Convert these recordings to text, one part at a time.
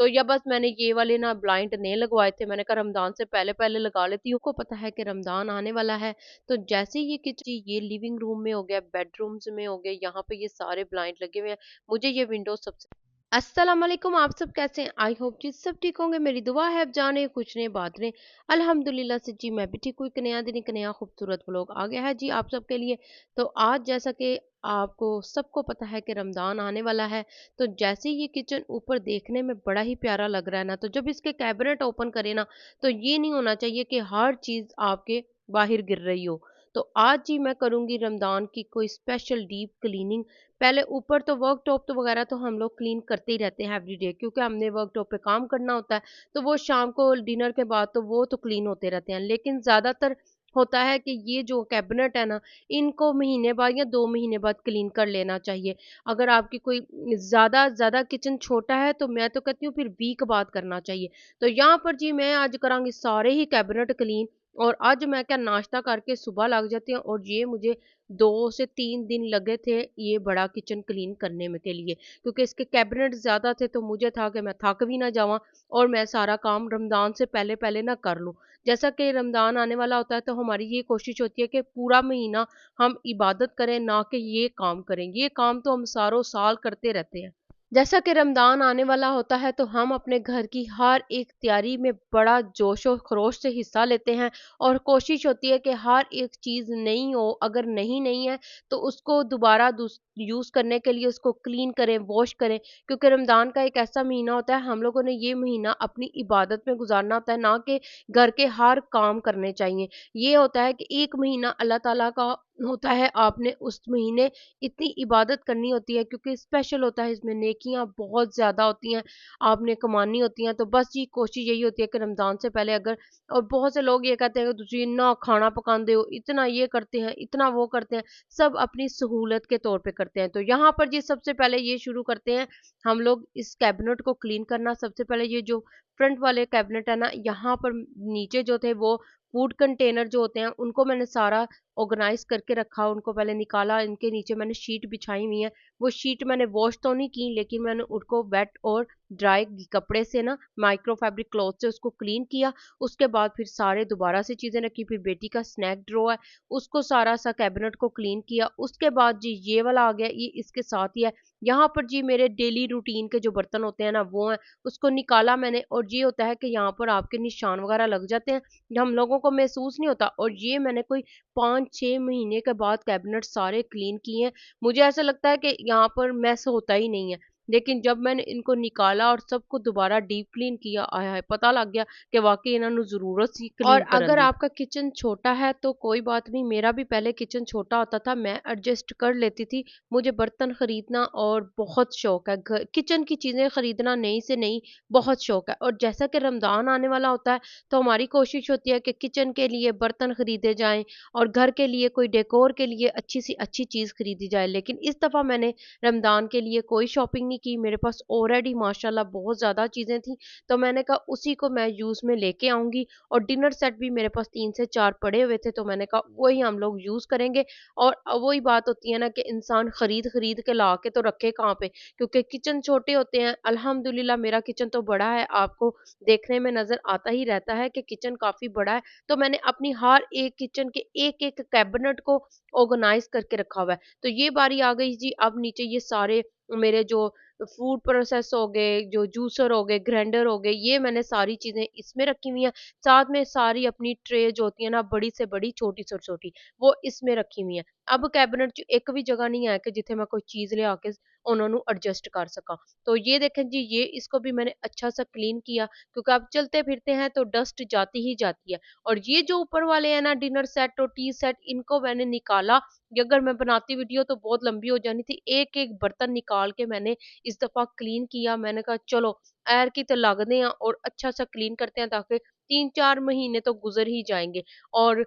तो या बस मैंने ये वाले ना ब्लाइंड नहीं लगवाए थे, मैंने कहा रमज़ान से पहले-पहले लगा लेती हूँ। को पता है कि रमज़ान आने वाला है, तो जैसे ही ये किचन ये लिविंग रूम में हो गया, बेडरूम्स में हो गए, यहाँ पे ये सारे ब्लाइंड लगे हुए हैं। मुझे ये विंडो सबसे अस्सलाम वालेकुम, आप सब कैसे हैं? आई होप जी सब ठीक होंगे। मेरी दुआ है आप जाने कुछ नहीं बात नहीं। अल्हम्दुलिल्लाह से जी मैं भी ठीक हूँ। एक नया दिन एक नया खूबसूरत व्लॉग आ गया है जी आप सबके लिए। तो आज जैसा कि आपको सबको पता है कि रमज़ान आने वाला है, तो जैसे ही ये किचन ऊपर देखने में बड़ा ही प्यारा लग रहा है ना, तो जब इसके कैबिनेट ओपन करें ना, तो ये नहीं होना चाहिए कि हर चीज़ आपके बाहर गिर रही हो। तो आज जी मैं करूँगी रमज़ान की कोई स्पेशल डीप क्लीनिंग। पहले ऊपर तो वर्क टॉप तो वगैरह तो हम लोग क्लीन करते ही रहते हैं एवरीडे, क्योंकि हमने वर्क टॉप पे काम करना होता है, तो वो शाम को डिनर के बाद तो वो तो क्लीन होते रहते हैं। लेकिन ज़्यादातर होता है कि ये जो कैबिनेट है ना, इनको महीने बाद या 2 महीने बाद क्लीन कर लेना चाहिए। अगर आपकी कोई ज़्यादा ज़्यादा किचन छोटा है तो मैं तो कहती हूँ फिर वीक बाद करना चाहिए। तो यहाँ पर जी मैं आज करांगी सारे ही कैबिनेट क्लीन। और आज मैं क्या नाश्ता करके सुबह लग जाती हूँ, और ये मुझे 2 से 3 दिन लगे थे ये बड़ा किचन क्लीन करने में के लिए, क्योंकि इसके कैबिनेट ज़्यादा थे, तो मुझे था कि मैं थक भी ना जाऊँ और मैं सारा काम रमज़ान से पहले-पहले ना कर लूँ। जैसा कि रमज़ान आने वाला होता है, तो हमारी ये कोशिश होती है कि पूरा महीना हम इबादत करें, ना कि ये काम करें। ये काम तो हम सालों साल करते रहते हैं। जैसा कि रमज़ान आने वाला होता है, तो हम अपने घर की हर एक तैयारी में बड़ा जोश और खरोश से हिस्सा लेते हैं, और कोशिश होती है कि हर एक चीज़ नई हो, अगर नहीं है तो उसको दोबारा यूज़ करने के लिए उसको क्लीन करें, वॉश करें। क्योंकि रमज़ान का एक ऐसा महीना होता है, हम लोगों ने ये महीना अपनी इबादत में गुजारना होता है, ना कि घर के हर काम करने चाहिए। ये होता है कि एक महीना अल्लाह ताला का होता है, आपने उस महीने इतनी इबादत करनी होती है, क्योंकि स्पेशल होता है, इसमें नेकियां बहुत ज्यादा होती हैं, आपने कमानी होती हैं। तो बस ये कोशिश यही होती है कि रमजान से पहले अगर, और बहुत से लोग ये कहते हैं कि तुझे इतना खाना पकाते हो, इतना ये करते हैं, इतना वो करते हैं, सब अपनी सहूलत के तौर पे करते हैं। तो यहाँ पर जी सबसे पहले ये शुरू करते हैं हम लोग इस कैबिनेट को क्लीन करना। सबसे पहले ये जो फ्रंट वाले कैबिनेट है ना, यहाँ पर नीचे जो थे वो फूड कंटेनर जो होते हैं उनको मैंने सारा ऑर्गेनाइज करके रखा, उनको पहले निकाला। इनके नीचे मैंने शीट बिछाई हुई है, वो शीट मैंने वॉश तो नहीं की, लेकिन मैंने उनको वेट और ड्राई कपड़े से ना, माइक्रो फैब्रिक क्लॉथ से उसको क्लीन किया। उसके बाद फिर सारे दोबारा से चीजें रखी, फिर बेटी का स्नैक ड्रॉ है उसको सारा सा कैबिनेट को क्लीन किया। उसके बाद जी ये वाला आ गया, ये इसके साथ ही है। यहाँ पर जी मेरे डेली रूटीन के जो बर्तन होते हैं ना वो हैं, उसको निकाला मैंने। और ये होता है कि यहाँ पर आपके निशान वगैरह लग जाते हैं, हम लोगों को महसूस नहीं होता। और ये मैंने कोई 5-6 महीने के बाद कैबिनेट सारे क्लीन किए हैं। मुझे ऐसा लगता है कि यहाँ पर मैस होता ही नहीं है, लेकिन जब मैंने इनको निकाला और सबको दोबारा डीप क्लीन किया, आय हाय पता लग गया कि वाकई इन्होंने जरूरत सी और क्लीन करन अगर दी। आपका किचन छोटा है तो कोई बात नहीं, मेरा भी पहले किचन छोटा होता था, मैं एडजस्ट कर लेती थी। मुझे बर्तन खरीदना और बहुत शौक है, किचन की चीजें खरीदना नई से नई बहुत शौक है। और जैसा कि रमजान आने वाला होता है, तो हमारी कोशिश होती है कि किचन के लिए बर्तन खरीदे जाएं और घर के लिए कोई डेकोर के लिए अच्छी सी अच्छी चीज खरीदी जाए। लेकिन इस दफा मैंने रमजान के लिए कोई शॉपिंग नहीं की, मेरे पास ऑलरेडी माशाल्लाह बहुत ज्यादा चीजें थी। तो मैंने कहा उसी को मैं यूज में लेके आऊंगी। और डिनर सेट भी मेरे पास 3 से 4 पड़े हुए थे, तो मैंने कहा वही हम लोग यूज करेंगे। और वही बात होती है ना कि इंसान खरीद खरीद के ला के तो रखे कहाँ पे, क्योंकि किचन छोटे होते हैं। अल्हम्दुलिल्लाह मेरा किचन तो बड़ा है, आपको देखने में नजर आता ही रहता है कि किचन काफी बड़ा है। तो मैंने अपनी हर एक किचन के एक एक कैबिनेट को ऑर्गेनाइज करके रखा हुआ है। तो ये बारी आ गई जी, अब नीचे ये सारे मेरे जो फूड प्रोसेस हो गए, जो जूसर हो गए, ग्राइंडर हो गए, ये मैंने सारी चीजें इसमें रखी हुई हैं। साथ में सारी अपनी ट्रे जो होती है ना, बड़ी से बड़ी छोटी से छोटी, वो इसमें रखी हुई है। अब कैबिनेट च एक भी जगह नहीं है कि जिथे मैं कोई चीज ले आके उन्होंने एडजस्ट कर सका। तो ये देखें जी, ये इसको भी मैंने अच्छा सा क्लीन किया, क्योंकि आप चलते फिरते हैं तो डस्ट जाती ही जाती है। और ये जो ऊपर वाले हैं ना, डिनर सेट और टी सेट, इनको मैंने निकाला। ये अगर मैं बनाती वीडियो तो बहुत लंबी हो जानी थी। एक एक बर्तन निकाल के मैंने इस दफा क्लीन किया। मैंने कहा चलो एर की तो लागते हैं और अच्छा सा क्लीन करते हैं, ताकि 3-4 महीने तो गुजर ही जाएंगे। और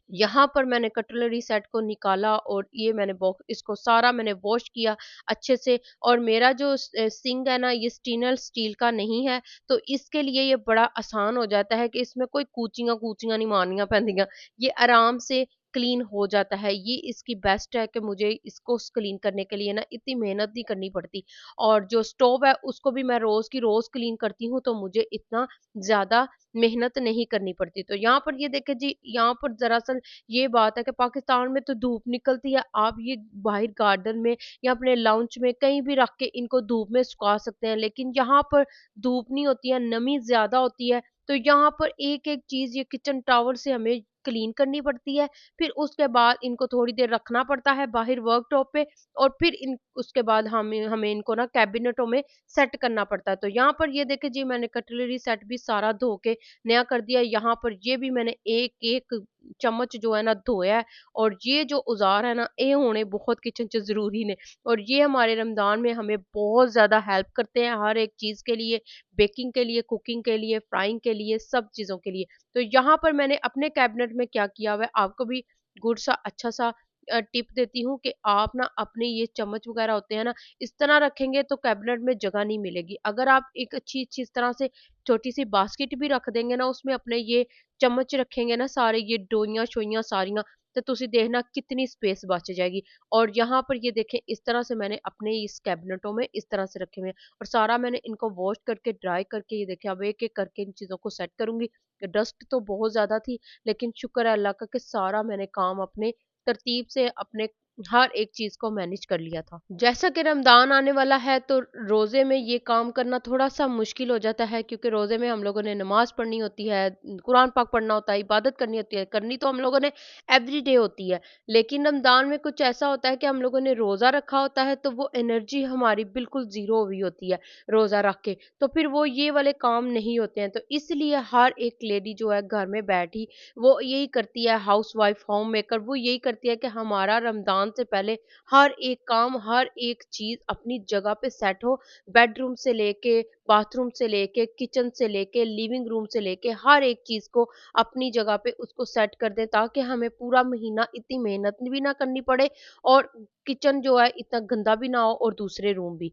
यहाँ पर मैंने कटलरी सेट को निकाला, और ये मैंने बॉक्स इसको सारा मैंने वॉश किया अच्छे से। और मेरा जो सिंक है ना, ये स्टेनलेस स्टील का नहीं है, तो इसके लिए ये बड़ा आसान हो जाता है कि इसमें कोई कूचियां कूचियां नहीं मारनियां पैंदियां। ये आराम से क्लीन हो जाता है। ये इसकी बेस्ट है कि मुझे इसको क्लीन करने के लिए ना इतनी मेहनत नहीं करनी पड़ती। और जो स्टोव है उसको भी मैं रोज़ की रोज़ क्लीन करती हूँ, तो मुझे इतना ज़्यादा मेहनत नहीं करनी पड़ती। तो यहाँ पर ये देखिए जी, यहाँ पर दरअसल ये बात है कि पाकिस्तान में तो धूप निकलती है, आप ये बाहर गार्डन में या अपने लाउंज में कहीं भी रख के इनको धूप में सुखा सकते हैं, लेकिन यहाँ पर धूप नहीं होती है, नमी ज़्यादा होती है, तो यहाँ पर एक-एक चीज़ ये किचन टॉवल से हमें क्लीन करनी पड़ती है। फिर उसके बाद इनको थोड़ी देर रखना पड़ता है बाहर वर्कटॉप पे, और फिर इन उसके बाद हमें हमें इनको ना कैबिनेटों में सेट करना पड़ता है। तो यहाँ पर ये देखिए जी, मैंने कटलरी सेट भी सारा धो के नया कर दिया। यहाँ पर ये भी मैंने एक-एक चम्मच जो है ना धोया है, और ये जो औज़ार है ना, ये होने बहुत किचन च ज़रूरी ने, और ये हमारे रमज़ान में हमें बहुत ज़्यादा हेल्प करते हैं हर एक चीज़ के लिए, बेकिंग के लिए, कुकिंग के लिए, फ्राइंग के लिए, सब चीज़ों के लिए। तो यहाँ पर मैंने अपने कैबिनेट में क्या किया हुआ है, आपको भी गुड सा अच्छा सा टिप देती हूँ कि आप ना अपने ये चम्मच वगैरह होते हैं ना, इस तरह रखेंगे तो कैबिनेट में जगह नहीं मिलेगी। अगर आप एक अच्छी-अच्छी इस तरह से छोटी-सी बास्केट भी रख देंगे ना, उसमें अपने ये चम्मच रखेंगे ना, सारे ये डोइयाँ-शोइयाँ सारियाँ, तो तुसी देखना कितनी स्पेस बच जाएगी। और यहाँ पर ये देखें, इस तरह से मैंने अपने इस कैबिनेटों में इस तरह से रखे हुए हैं, और सारा मैंने इनको वॉश करके ड्राई करके, ये देखिए अब एक-एक करके इन चीज़ों को सेट करूँगी। डस्ट तो बहुत ज़्यादा थी, लेकिन शुक्र है अल्लाह का कि सारा मैंने काम अपने तरतीब से अपने हर एक चीज़ को मैनेज कर लिया था। जैसा कि रमज़ान आने वाला है, तो रोज़े में ये काम करना थोड़ा-सा मुश्किल हो जाता है, क्योंकि रोज़े में हम लोगों ने नमाज़ पढ़नी होती है, कुरान पाक पढ़ना होता है, इबादत करनी होती है, करनी तो हम लोगों ने एवरीडे होती है। लेकिन रमज़ान में कुछ ऐसा होता है कि हम लोगों ने रोज़ा रखा होता है, तो वो एनर्जी हमारी बिल्कुल ज़ीरो हुई होती है रोज़ा रख के, तो फिर वो ये वाले काम नहीं होते हैं। तो इसलिए हर एक लेडी जो है घर में बैठी, वो यही करती है, हाउसवाइफ, होम मेकर, वो यही करती है कि हमारा रमज़ान से पहले हर एक काम, हर एक चीज़ अपनी जगह पे सेट हो। बेडरूम से लेके, बाथरूम से लेके, किचन से लेके, लिविंग रूम से लेके, हर एक चीज़ को अपनी जगह पे उसको सेट कर दें, ताकि हमें पूरा महीना इतनी मेहनत भी ना करनी पड़े, और किचन जो है इतना गंदा भी ना हो, और दूसरे रूम भी।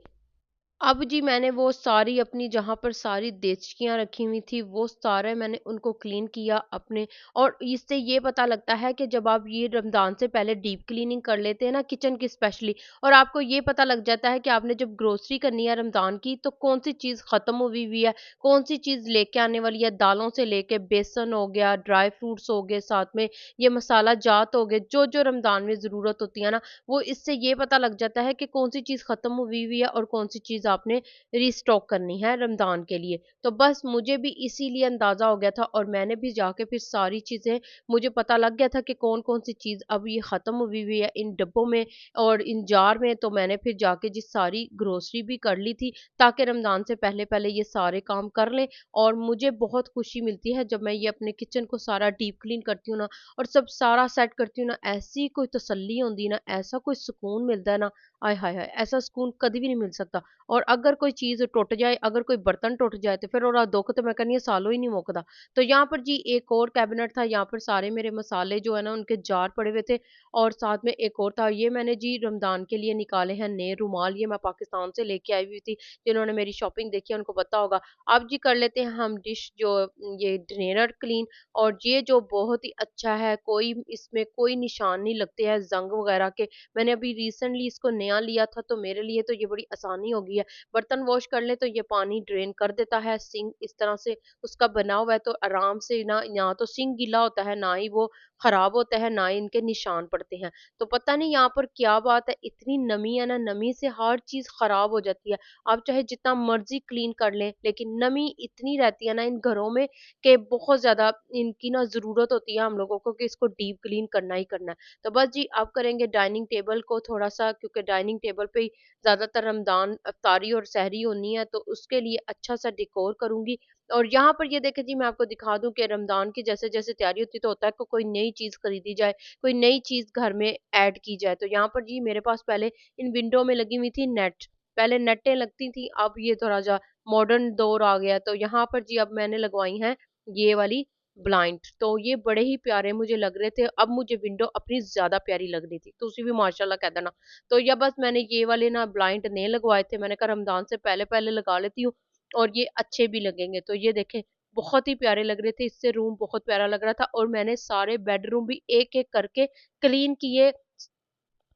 अब जी मैंने वो सारी अपनी जहाँ पर सारी देचकियाँ रखी हुई थी, वो सारे मैंने उनको क्लीन किया अपने। और इससे ये पता लगता है कि जब आप ये रमज़ान से पहले डीप क्लीनिंग कर लेते हैं ना किचन की स्पेशली, और आपको ये पता लग जाता है कि आपने जब ग्रोसरी करनी है रमज़ान की, तो कौन-सी चीज़ ख़त्म हुई हुई है, कौन-सी चीज़ लेके आने वाली है, दालों से लेके बेसन हो गया, ड्राई फ्रूट्स हो गए, साथ में ये मसाला जात हो गए, जो-जो रमज़ान में ज़रूरत होती है ना, वो इससे ये पता लग जाता है कि कौन-सी चीज़ ख़त्म हुई हुई है और कौन-सी चीज़ आपने रीस्टॉक करनी है रमज़ान के लिए। तो बस मुझे भी इसीलिए अंदाज़ा हो गया था, और मैंने भी जाके फिर सारी चीज़ें, मुझे पता लग गया था कि कौन-कौन सी चीज़ अब ये ख़त्म हुई हुई है इन डब्बों में और इन जार में। तो मैंने फिर जाके जी सारी ग्रोसरी भी कर ली थी, ताकि रमज़ान से पहले-पहले ये सारे काम कर लें। और मुझे बहुत खुशी मिलती है जब मैं ये अपने किचन को सारा डीप क्लीन करती हूँ ना, और सब सारा सेट करती हूँ ना, ऐसी कोई तसल्ली होंदी ना, ऐसा कोई सुकून मिलता है ना, आय हाय हाय! ऐसा सुकून कभी भी नहीं मिल सकता। और अगर कोई चीज़ टुट जाए, अगर कोई बर्तन टुट जाए, तो फिर ओहदा दुःख तो मैं कहनी सालों ही नहीं मुकदा। तो यहाँ पर जी एक और कैबिनेट था, यहाँ पर सारे मेरे मसाले जो है ना उनके जार पड़े हुए थे, और साथ में एक और था, ये मैंने जी रमज़ान के लिए निकाले हैं नए रुमाल, ये मैं पाकिस्तान से लेके आई हुई थी। जिन्होंने मेरी शॉपिंग देखी है उनको पता होगा। अब जी कर लेते हैं हम डिश जो ये ड्रेनर क्लीन, और ये जो बहुत ही अच्छा है, कोई इसमें कोई निशान नहीं लगते हैं ज़ंग वगैरह के। मैंने अभी रिसेंटली इसको नया लिया था, तो मेरे लिए तो ये बड़ी आसानी हो गई है। बर्तन वॉश कर लें तो ये पानी ड्रेन कर देता है, सिंक इस तरह से उसका बना हुआ है, तो आराम से ना, ना तो सिंक गीला होता है, ना ही वो खराब होता है, ना ही इनके निशान पड़ते हैं। तो पता नहीं यहाँ पर क्या बात है, इतनी नमी है ना, नमी से हर चीज़ खराब हो जाती है। आप चाहे जितना मर्ज़ी क्लीन कर लें, लेकिन नमी इतनी रहती है ना इन घरों में, कि बहुत ज़्यादा इनकी ना ज़रूरत होती है हम लोगों को कि इसको डीप क्लीन करना ही करना है। तो बस जी अब करेंगे डाइनिंग टेबल को थोड़ा-सा, क्योंकि डाइनिंग टेबल पे ही ज़्यादातर रमज़ान इफ्तारी और सहरी होनी है, तो उसके लिए अच्छा-सा डेकोर करूँगी। और यहाँ पर ये देखें जी, मैं आपको दिखा दूँ कि रमज़ान की जैसे-जैसे तैयारी होती है, तो होता है कि कोई नई चीज़ खरीदी जाए, कोई नई चीज़ घर में ऐड की जाए। तो यहाँ पर जी मेरे पास पहले इन विंडो में लगी हुई थी नेट, पहले नेटें लगती थी, अब ये थोड़ा-सा मॉडर्न दौर आ गया है, तो यहाँ पर जी अब मैंने लगवाई हैं ये वाली ब्लाइंड। तो ये बड़े ही प्यारे मुझे लग रहे थे, अब मुझे विंडो अपनी ज़्यादा प्यारी लग रही थी, तुसी भी माशाल्लाह कह देना। तो या बस मैंने ये वाले ना ब्लाइंड नहीं लगवाए थे, मैंने कहा रमज़ान से पहले-पहले लगा लेती हूँ, और ये अच्छे भी लगेंगे। तो ये देखें, बहुत ही प्यारे लग रहे थे, इससे रूम बहुत प्यारा लग रहा था और मैंने सारे बेडरूम भी एक-एक करके क्लीन किए।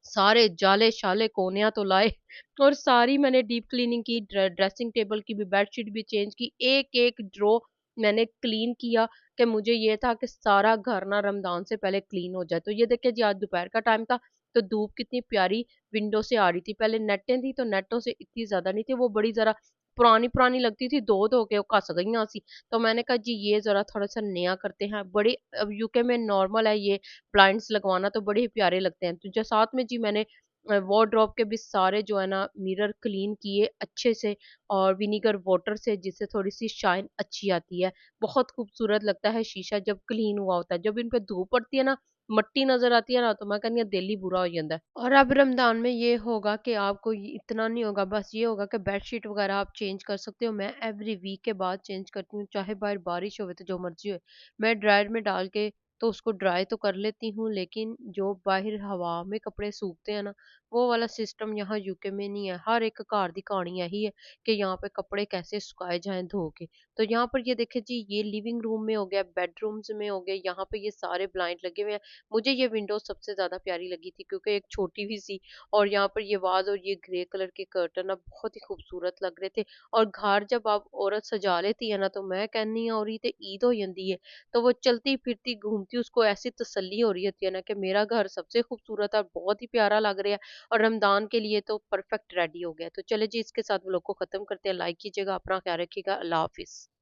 सारे जाले-शाले कोनियाँ तो लाए और सारी मैंने डीप क्लीनिंग की, ड्रेसिंग टेबल की भी बेडशीट भी चेंज की, एक-एक ड्रॉ मैंने क्लीन किया कि मुझे ये था कि सारा घर ना रमज़ान से पहले क्लीन हो जाए। तो ये देखिए जी, आज दोपहर का टाइम था, तो धूप कितनी प्यारी विंडो से आ रही थी। पहले नेटें थी तो नेटों से इतनी ज़्यादा नहीं थी, वो बड़ी ज़रा पुरानी-पुरानी लगती थी, धो-धो के वो घस गईयाँ सी। तो मैंने कहा जी ये ज़रा थोड़ा-सा नया करते हैं। बड़े अब यूके में नॉर्मल है ये ब्लाइंड्स लगवाना, तो बड़े ही प्यारे लगते हैं। तो जो साथ में जी मैंने वार्डरोब के भी सारे जो है ना मिरर क्लीन किए अच्छे से और विनीगर वाटर से, जिससे थोड़ी-सी शाइन अच्छी आती है। बहुत खूबसूरत लगता है शीशा जब क्लीन हुआ होता है। जब इन पे धूप पड़ती है ना, मट्टी नज़र आती है ना, तो मैं कहनी दिल ही बुरा हो जांदा है। और अब रमज़ान में ये होगा कि आपको ये इतना नहीं होगा, बस ये होगा कि बेडशीट वगैरह आप चेंज कर सकते हो। मैं एवरी वीक के बाद चेंज करती हूँ, चाहे बाहर बारिश होवे तो जो मर्ज़ी होए। मैं ड्रायर में डाल के तो उसको ड्राई तो कर लेती हूँ, लेकिन जो बाहर हवा में कपड़े सूखते हैं ना, वो वाला सिस्टम यहाँ यूके में नहीं है। हर एक घर दी कहानी यही है कि यहाँ पे कपड़े कैसे सुखाए जाएँ धो के। तो यहाँ पर ये देखिए जी, ये लिविंग रूम में हो गया, बेडरूम्स में हो गए, यहाँ पे ये सारे ब्लाइंड लगे हुए हैं। मुझे ये विंडो सबसे ज़्यादा प्यारी लगी थी क्योंकि एक छोटी भी सी, और यहाँ पर ये वाज़ और ये ग्रे कलर के कर्टन अब बहुत ही खूबसूरत लग रहे थे। और घर जब आप औरत सजा लेती है ना, तो मैं कहनी और ये तो ईद हो जाती है, तो वो चलती फिरती घूमती उसको ऐसी तसल्ली हो रही होती है ना कि मेरा घर सबसे खूबसूरत और बहुत ही प्यारा लग रहा है और रमज़ान के लिए तो परफेक्ट रेडी हो गया। तो चलिए जी, इसके साथ व्लॉग को ख़त्म करते हैं। लाइक कीजिएगा, अपना ख्याल रखिएगा। अल्लाह हाफ़िज़।